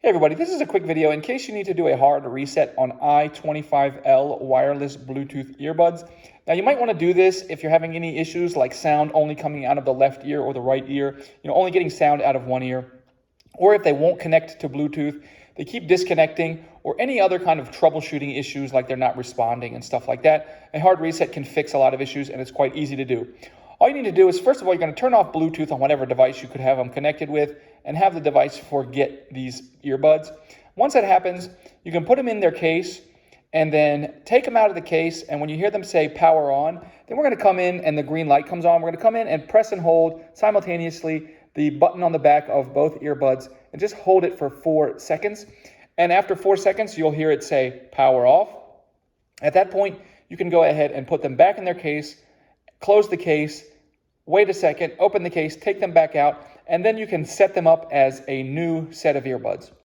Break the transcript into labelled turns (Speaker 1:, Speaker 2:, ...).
Speaker 1: Hey everybody, this is a quick video in case you need to do a hard reset on i25L wireless Bluetooth earbuds. Now you might want to do this if you're having any issues like sound only coming out of the left ear or the right ear, only getting sound out of one ear, or if they won't connect to Bluetooth, they keep disconnecting, or any other kind of troubleshooting issues like they're not responding and stuff like that. A hard reset can fix a lot of issues and it's quite easy to do. All you need to do is, first of all, you're going to turn off Bluetooth on whatever device you could have them connected with and have the device forget these earbuds. Once that happens, you can put them in their case and then take them out of the case. And when you hear them say power on, then we're going to come in and the green light comes on. We're going to come in and press and hold simultaneously the button on the back of both earbuds and just hold it for 4 seconds. And after 4 seconds, you'll hear it say power off. At that point, you can go ahead and put them back in their case, close the case, wait a second, open the case, take them back out, and then you can set them up as a new set of earbuds.